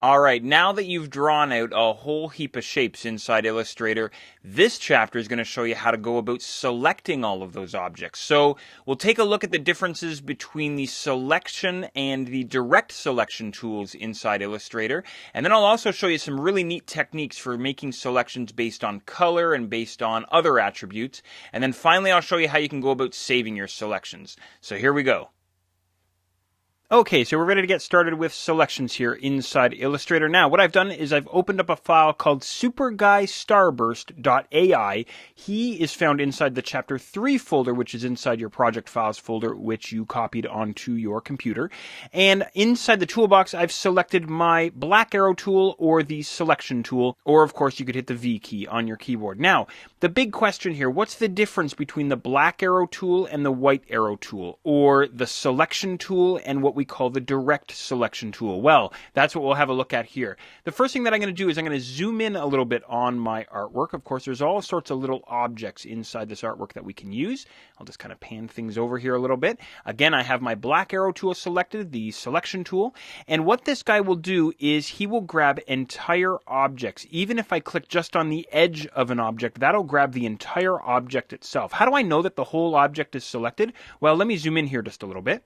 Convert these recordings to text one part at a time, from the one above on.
Alright, now that you've drawn out a whole heap of shapes inside Illustrator, this chapter is going to show you how to go about selecting all of those objects. So we'll take a look at the differences between the selection and the direct selection tools inside Illustrator. And then I'll also show you some really neat techniques for making selections based on color and based on other attributes. And then finally I'll show you how you can go about saving your selections. So here we go. Okay, so we're ready to get started with selections here inside Illustrator. Now, what I've done is I've opened up a file called superguystarburst.ai. He is found inside the Chapter 3 folder, which is inside your Project Files folder, which you copied onto your computer. And inside the toolbox, I've selected my black arrow tool or the selection tool, or of course you could hit the V key on your keyboard. Now, the big question here, what's the difference between the black arrow tool and the white arrow tool, or the selection tool and what we call the direct selection tool? Well, that's what we'll have a look at here. The first thing that I'm going to do is I'm going to zoom in a little bit on my artwork. Of course, there's all sorts of little objects inside this artwork that we can use. I'll just kind of pan things over here a little bit. Again, I have my black arrow tool selected, the selection tool, and what this guy will do is he will grab entire objects. Even if I click just on the edge of an object, that'll grab the entire object itself. How do I know that the whole object is selected? Well, let me zoom in here just a little bit.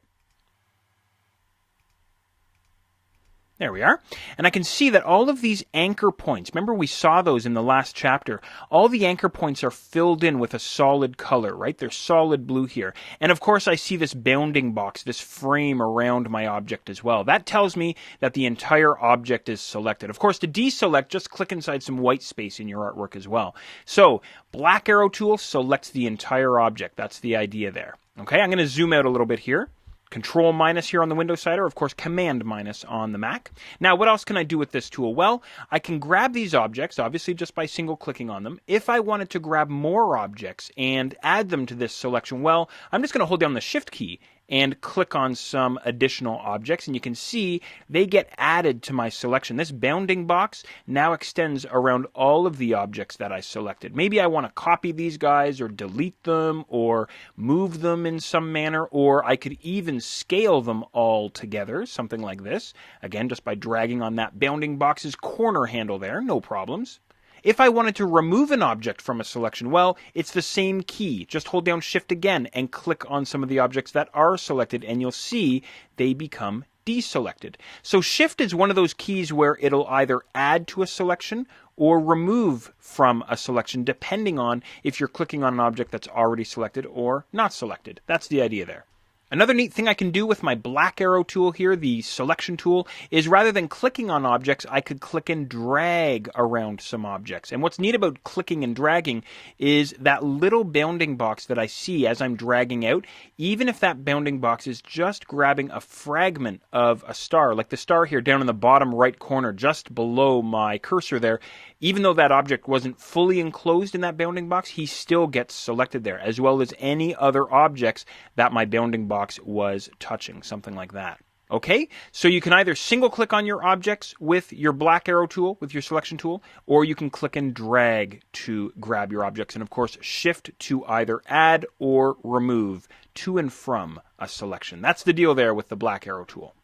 There we are. And I can see that all of these anchor points, remember we saw those in the last chapter, all the anchor points are filled in with a solid color, right? They're solid blue here. And of course I see this bounding box, this frame around my object as well. That tells me that the entire object is selected. Of course, to deselect, just click inside some white space in your artwork as well. So, black arrow tool selects the entire object. That's the idea there. Okay, I'm going to zoom out a little bit here. Control minus here on the Windows side, or of course Command minus on the Mac. Now, what else can I do with this tool? Well, I can grab these objects, obviously just by single clicking on them. If I wanted to grab more objects and add them to this selection, well, I'm just going to hold down the Shift key and click on some additional objects, and you can see they get added to my selection. This bounding box now extends around all of the objects that I selected. Maybe I want to copy these guys or delete them or move them in some manner, or I could even scale them all together, something like this. Again, just by dragging on that bounding box's corner handle there, no problems. If I wanted to remove an object from a selection, well, it's the same key. Just hold down Shift again and click on some of the objects that are selected, and you'll see they become deselected. So Shift is one of those keys where it'll either add to a selection or remove from a selection, depending on if you're clicking on an object that's already selected or not selected. That's the idea there. Another neat thing I can do with my black arrow tool here, the selection tool, is rather than clicking on objects, I could click and drag around some objects. And what's neat about clicking and dragging is that little bounding box that I see as I'm dragging out, even if that bounding box is just grabbing a fragment of a star, like the star here down in the bottom right corner, just below my cursor there, even though that object wasn't fully enclosed in that bounding box, he still gets selected there, as well as any other objects that my bounding box was touching, something like that. Okay, so you can either single click on your objects with your black arrow tool, with your selection tool, or you can click and drag to grab your objects, and of course Shift to either add or remove to and from a selection. That's the deal there with the black arrow tool.